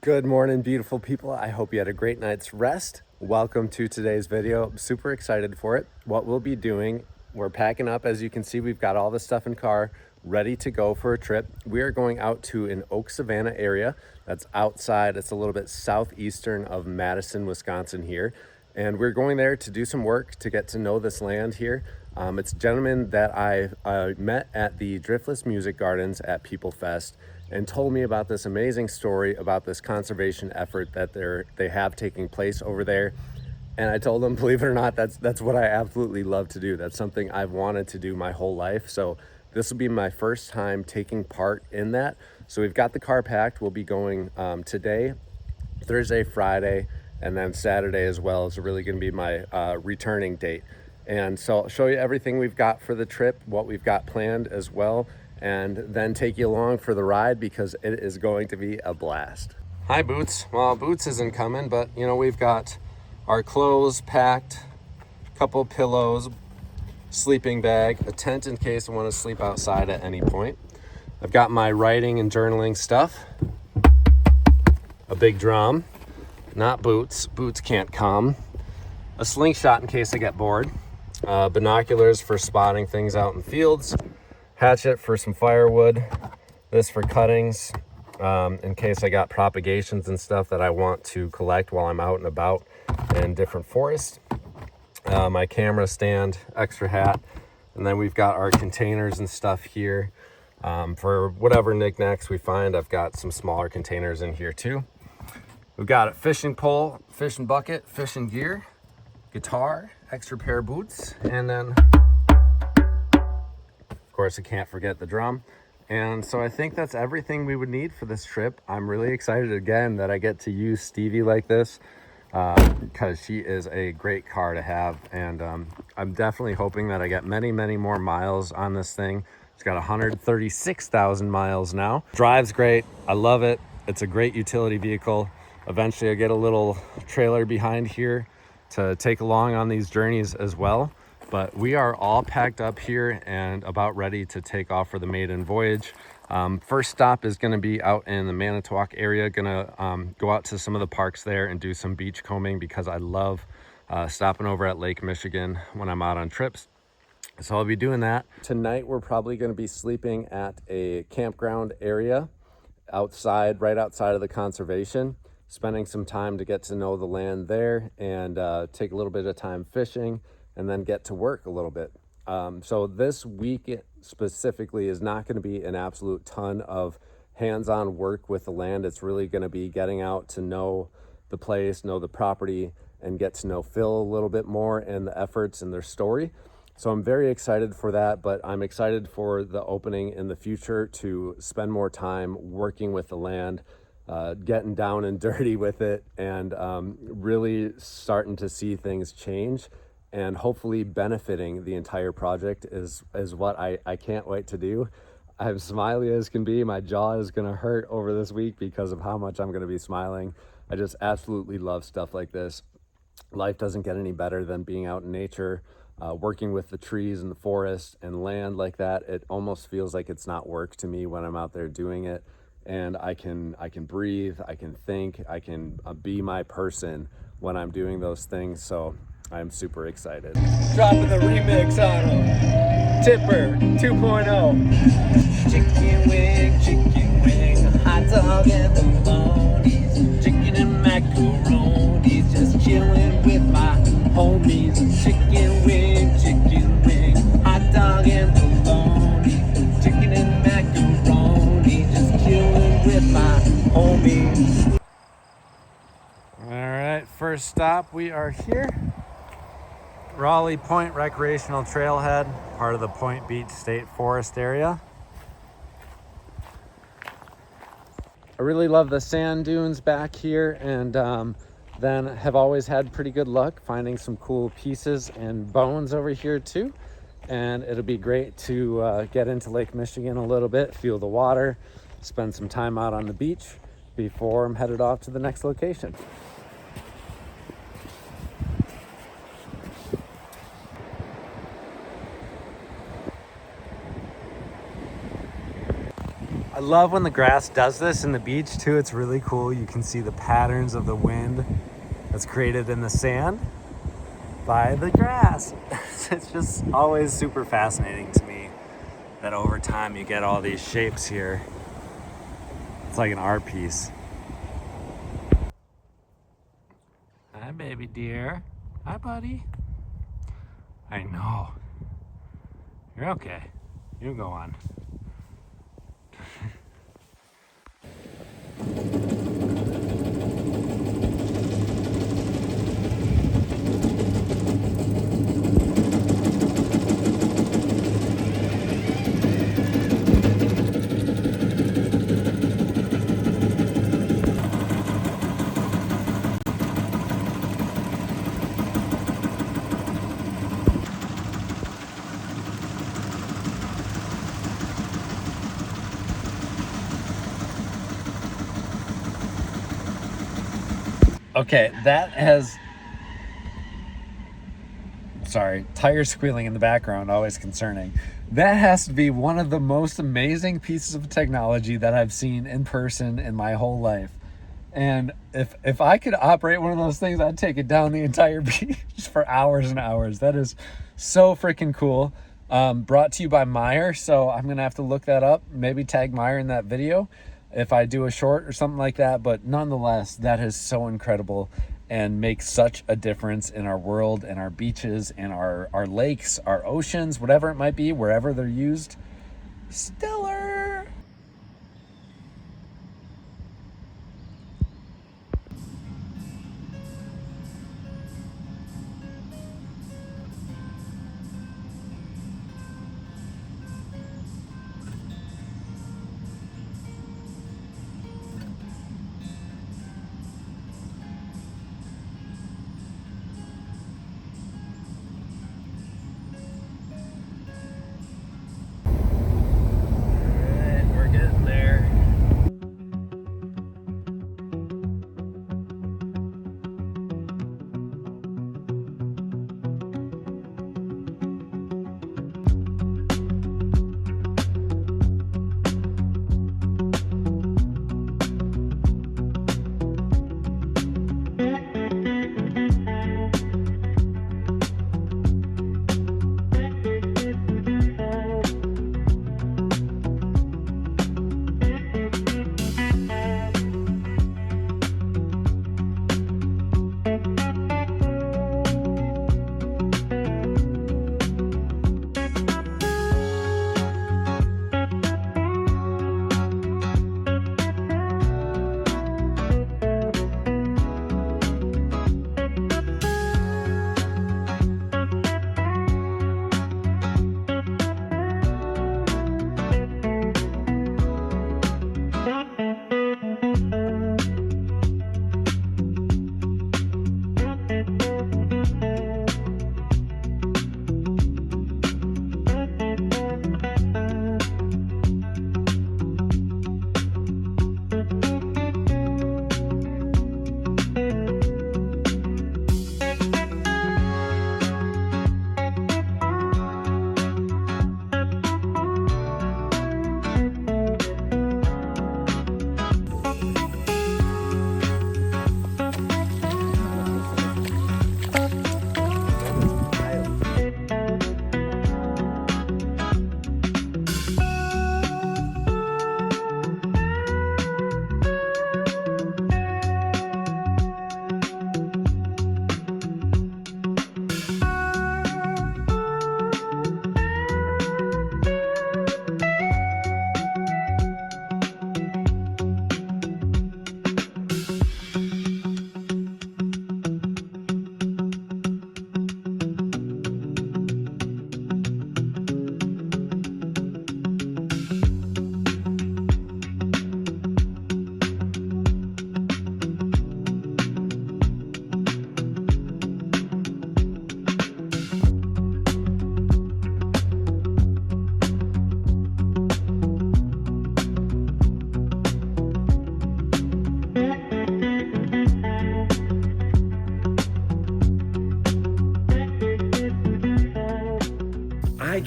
Good morning, beautiful people. I hope you had a great night's rest. Welcome to today's video. I'm super excited for it. What we'll be doing, we're packing up. As you can see, we've got all the stuff in car ready to go for a trip. We are going out to an Savanna area that's outside. It's a little bit southeastern of Madison, Wisconsin here. And we're going there to do some work to get to know this land here. It's a gentleman that I met at the Driftless Music Gardens at People Fest and told me about this amazing story about this conservation effort that they have taking place over there. And I told him, believe it or not, that's what I absolutely love to do. That's something I've wanted to do my whole life. So this will be my first time taking part in that. So we've got the car packed. We'll be going today, Thursday, Friday, and then Saturday as well is really going to be my returning date. And so I'll show you everything we've got for the trip, what we've got planned as well, and then take you along for the ride because it is going to be a blast. Hi, Boots. Well, Boots isn't coming, but you know, we've got our clothes packed, couple pillows, sleeping bag, a tent in case I want to sleep outside at any point. I've got my writing and journaling stuff, a big drum, not Boots. Boots can't come. A slingshot in case I get bored. Binoculars for spotting things out in fields. Hatchet for some firewood. This for cuttings in case I got propagations and stuff that I want to collect while I'm out and about in different forests. My camera stand, extra hat, and then we've got our containers and stuff here for whatever knickknacks we find. I've got some smaller containers in here too. We've got a fishing pole, fishing bucket, fishing gear, guitar, extra pair of boots, and then of course I can't forget the drum. And so I think that's everything we would need for this trip. I'm really excited again that I get to use Stevie like this because she is a great car to have. And I'm definitely hoping that I get many, many more miles on this thing. It's got 136,000 miles now. Drives great. I love it. It's a great utility vehicle. Eventually I get a little trailer behind here to take along on these journeys as well. But we are all packed up here and about ready to take off for the maiden voyage. First stop is going to be out in the Manitowoc area. Gonna go out to some of the parks there and do some beach combing because I love stopping over at Lake Michigan when I'm out on trips. So I'll be doing that. Tonight we're probably going to be sleeping at a campground area outside, right outside of the conservation, spending some time to get to know the land there and take a little bit of time fishing and then get to work a little bit. So this week specifically is not going to be an absolute ton of hands-on work with the land. It's really going to be getting out to know the place, know the property, and get to know Phil a little bit more and the efforts and their story. So I'm very excited for that, but I'm excited for the opening in the future to spend more time working with the land, getting down and dirty with it, and really starting to see things change and hopefully benefiting the entire project is what I can't wait to do. I'm smiley as can be. My jaw is going to hurt over this week because of how much I'm going to be smiling. I just absolutely love stuff like this. Life doesn't get any better than being out in nature, working with the trees and the forest and land like that. It almost feels like it's not work to me when I'm out there doing it. And I can breathe, I can think, I can be my person when I'm doing those things. So I'm super excited. Dropping the remix on him. Tipper 2.0. Chicken wing, hot dog and bologna, chicken and macaroni, just chilling with my homies. Chicken wing, hot dog and bologna, chicken and macaroni, just chilling with my homies. All right, first stop, we are here. Raleigh Point Recreational Trailhead, part of the Point Beach State Forest area. I really love the sand dunes back here, and then have always had pretty good luck finding some cool pieces and bones over here too. And it'll be great to get into Lake Michigan a little bit, feel the water, spend some time out on the beach before I'm headed off to the next location. I love when the grass does this in the beach too. It's really cool. You can see the patterns of the wind that's created in the sand by the grass. It's just always super fascinating to me that over time you get all these shapes here. It's like an art piece. Hi, baby dear. Hi, buddy. I know. You're okay. You go on. Okay, that has, sorry, tires squealing in the background, always concerning. That has to be one of the most amazing pieces of technology that I've seen in person in my whole life. And if I could operate one of those things, I'd take it down the entire beach for hours and hours. That is so freaking cool. Brought to you by Meyer, so I'm gonna have to look that up, maybe tag Meyer in that video if I do a short or something like that. But nonetheless, that is so incredible and makes such a difference in our world and our beaches and our lakes, our oceans, whatever it might be, wherever they're used. Stellar.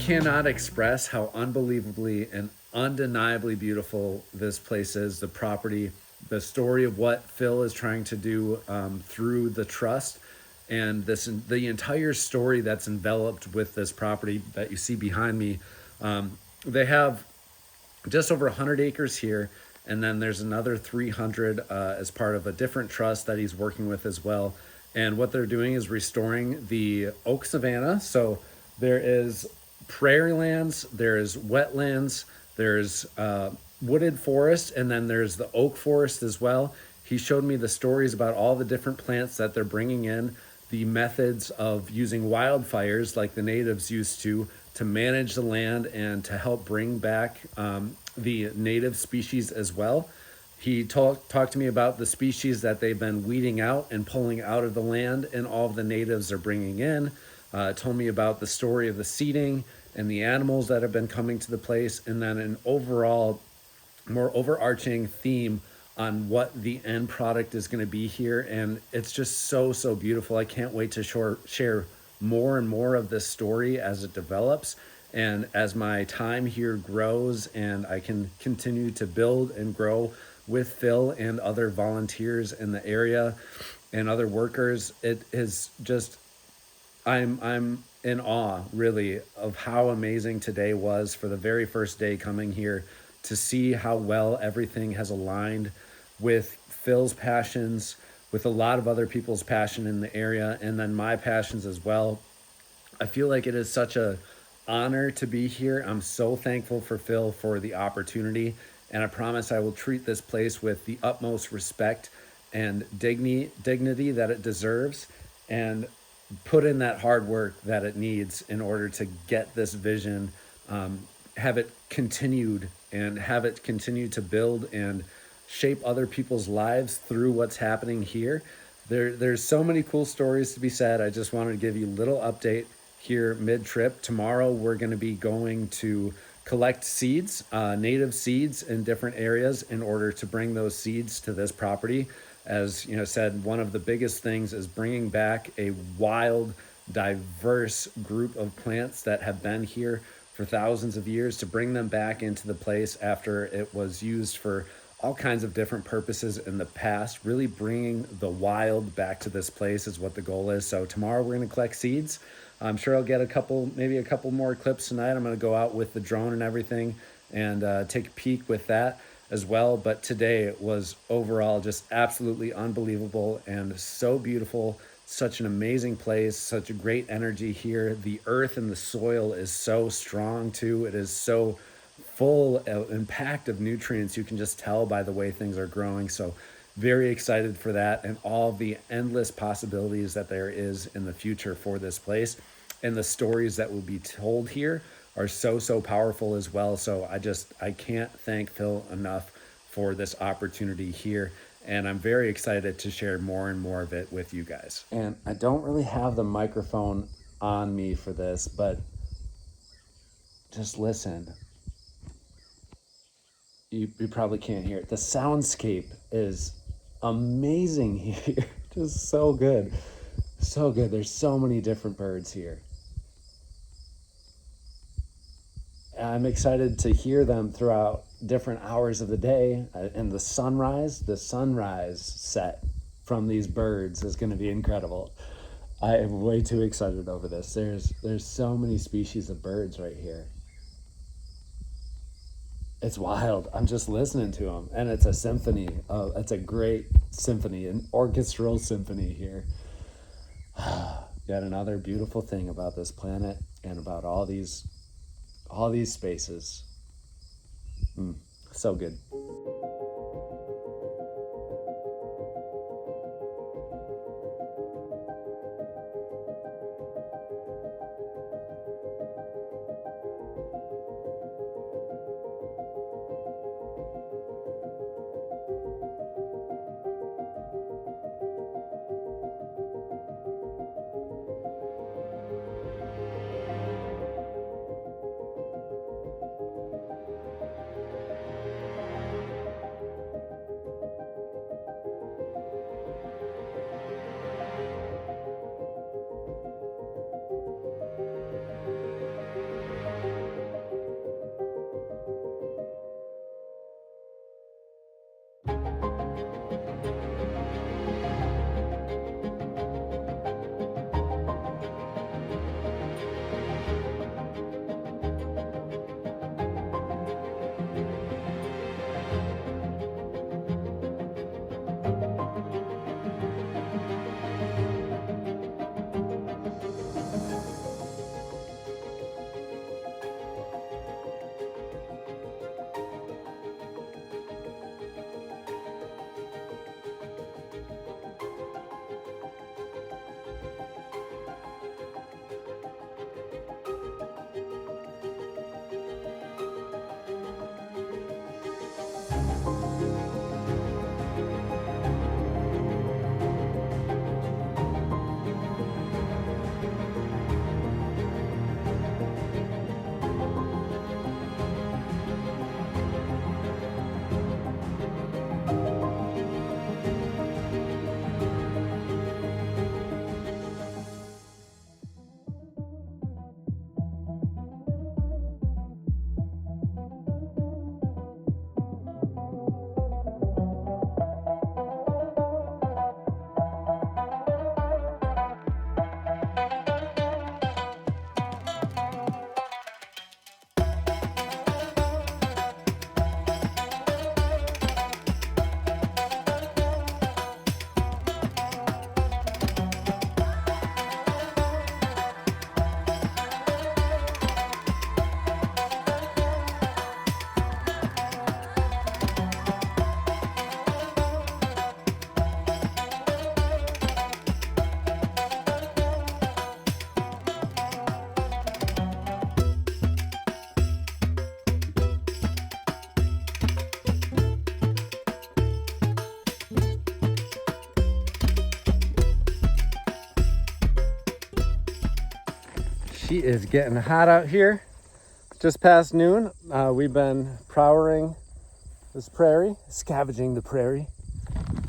cannot express how unbelievably and undeniably beautiful this place is, the property, the story of what Phil is trying to do through the trust, and the entire story that's enveloped with this property that you see behind me. They have just over 100 acres here, and then there's another 300 as part of a different trust that he's working with as well. And what they're doing is restoring the oak savanna. So there is prairie lands, there's wetlands, there's wooded forest, and then there's the oak forest as well. He showed me the stories about all the different plants that they're bringing in, the methods of using wildfires like the natives used to manage the land and to help bring back the native species as well. He talked to me about the species that they've been weeding out and pulling out of the land, and all of the natives are bringing in. Told me about the story of the seeding and the animals that have been coming to the place, and then an overall more overarching theme on what the end product is going to be here. And it's just so beautiful. I can't wait to share more and more of this story as it develops, and as my time here grows and I can continue to build and grow with Phil and other volunteers in the area and other workers. It is just, I'm in awe really of how amazing today was for the very first day coming here, to see how well everything has aligned with Phil's passions, with a lot of other people's passion in the area, and then my passions as well. I feel like it is such a honor to be here. I'm so thankful for Phil for the opportunity, and I promise I will treat this place with the utmost respect and dignity that it deserves, and put in that hard work that it needs in order to get this vision, have it continued, and have it continue to build and shape other people's lives through what's happening here. There's so many cool stories to be said. I just wanted to give you a little update here mid-trip. Tomorrow we're going to be going to collect seeds, native seeds in different areas, in order to bring those seeds to this property. As you know, said, one of the biggest things is bringing back a wild, diverse group of plants that have been here for thousands of years, to bring them back into the place after it was used for all kinds of different purposes in the past. Really bringing the wild back to this place is what the goal is. So tomorrow we're going to collect seeds. I'm sure I'll get maybe a couple more clips tonight. I'm going to go out with the drone and everything and take a peek with that as well. But today it was overall just absolutely unbelievable and so beautiful. Such an amazing place, such a great energy here. The earth and the soil is so strong too. It is so full and packed of nutrients. You can just tell by the way things are growing. So very excited for that, and all the endless possibilities that there is in the future for this place. And the stories that will be told here are so powerful as well. So I can't thank Phil enough for this opportunity here. And I'm very excited to share more and more of it with you guys. And I don't really have the microphone on me for this, but just listen. You probably can't hear it. The soundscape is amazing here. Just so good. So good. There's so many different birds here. I'm excited to hear them throughout different hours of the day. And the sunrise set from these birds is going to be incredible. I am way too excited over this. There's so many species of birds right here. It's wild. I'm just listening to them, and it's a symphony. It's a great symphony, an orchestral symphony here. Yet another beautiful thing about this planet and about all these spaces. So good. she is getting hot out here. Just past noon. We've been prowling this prairie, scavenging the prairie.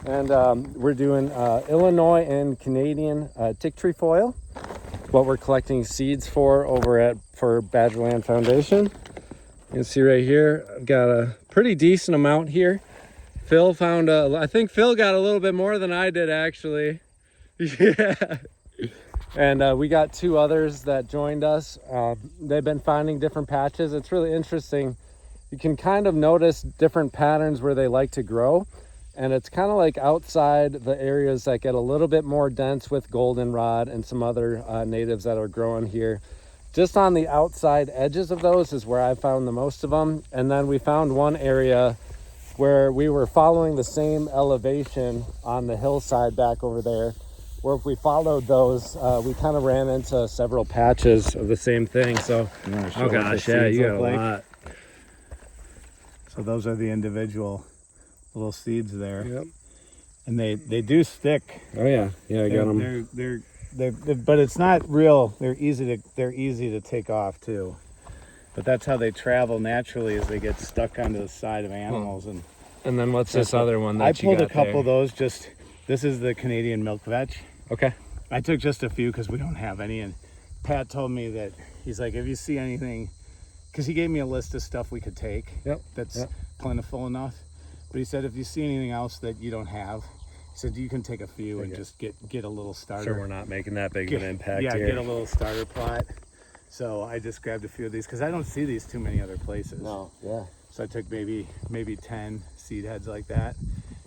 And we're doing Illinois and Canadian tick trefoil. What we're collecting seeds for over for Badgerland Foundation. You can see right here, I've got a pretty decent amount here. Phil found I think Phil got a little bit more than I did actually. Yeah. And we got 2 others that joined us. They've been finding different patches. It's really interesting. You can kind of notice different patterns where they like to grow. And it's kind of like outside the areas that get a little bit more dense with goldenrod and some other natives that are growing here. Just on the outside edges of those is where I found the most of them. And then we found one area where we were following the same elevation on the hillside back over there, where if we followed those, we kind of ran into several patches of the same thing. So, oh gosh, yeah, you got a lot. So those are the individual little seeds there. Yep. And they do stick. Oh yeah, yeah, I got them. They're but it's not real. They're easy to take off too. But that's how they travel naturally, is they get stuck onto the side of animals. And then what's this other one that I you pulled got a couple there? of those. This is the Canadian milk vetch. Okay. I took just a few because we don't have any, and Pat told me that he's like, if you see anything, because he gave me a list of stuff we could take. Yep. That's plentiful enough. But he said if you see anything else that you don't have, he said you can take a few and just get a little starter. Sure, we're not making that big of an impact here. Get a little starter plot. So I just grabbed a few of these because I don't see these too many other places. No, yeah. So I took maybe 10 seed heads like that,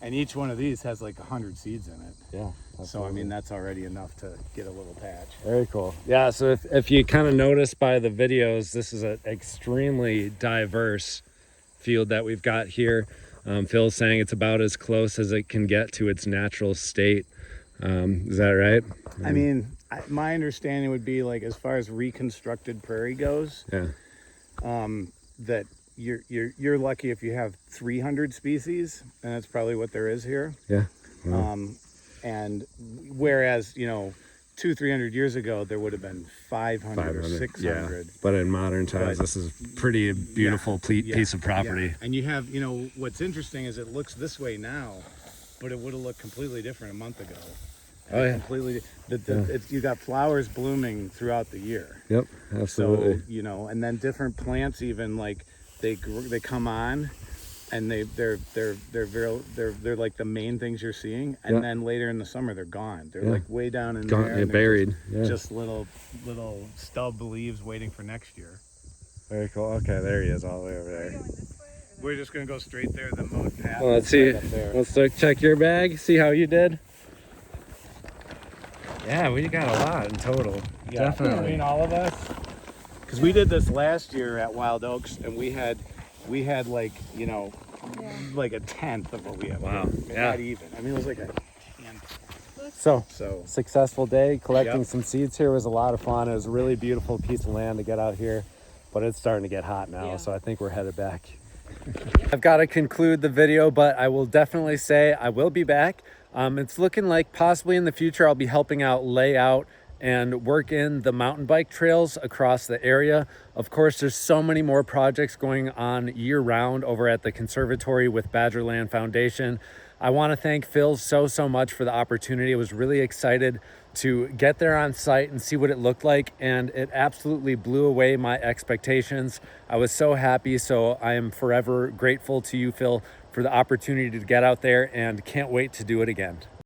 and each one of these has like 100 seeds in it. Yeah. So I mean that's already enough to get a little patch. Very cool. Yeah. So if you kind of notice by the videos, this is an extremely diverse field that we've got here. Phil's saying it's about as close as it can get to its natural state. Is that right? I mean, my understanding would be, like, as far as reconstructed prairie goes, that you're lucky if you have 300 species, and that's probably what there is here. Yeah. Wow. And whereas 200-300 years ago there would have been 500 or 600. Yeah. But in modern times, this is pretty beautiful piece of property. Yeah. And you have, what's interesting is it looks this way now, but it would have looked completely different a month ago. Oh yeah. Completely. You got flowers blooming throughout the year. Yep. Absolutely. So and then different plants, even like they come on, and they're like the main things you're seeing, and then later in the summer they're gone. They're like way down in there. They're buried. Just little stub leaves waiting for next year. Very cool. Okay, there he is, all the way over there. We're just gonna go straight there, the mode path. Well, let's see. Let's check your bag. See how you did. Yeah, we got a lot in total. Yeah, definitely. Between all of us, because we did this last year at Wild Oaks, and we had like like a tenth of what we have. Wow. Yeah. Not even. I mean, it was like a tenth. So successful day collecting some seeds here was a lot of fun. It was a really beautiful piece of land to get out here, but it's starting to get hot now, so I think we're headed back. I've got to conclude the video, but I will definitely say I will be back. It's looking like possibly in the future I'll be helping out lay out and work in the mountain bike trails across the area. Of course, there's so many more projects going on year-round over at the conservatory with Badgerland Foundation. I want to thank Phil so much for the opportunity. I was really excited to get there on site and see what it looked like, and it absolutely blew away my expectations. I was so happy, so I am forever grateful to you, Phil, for the opportunity to get out there, and can't wait to do it again.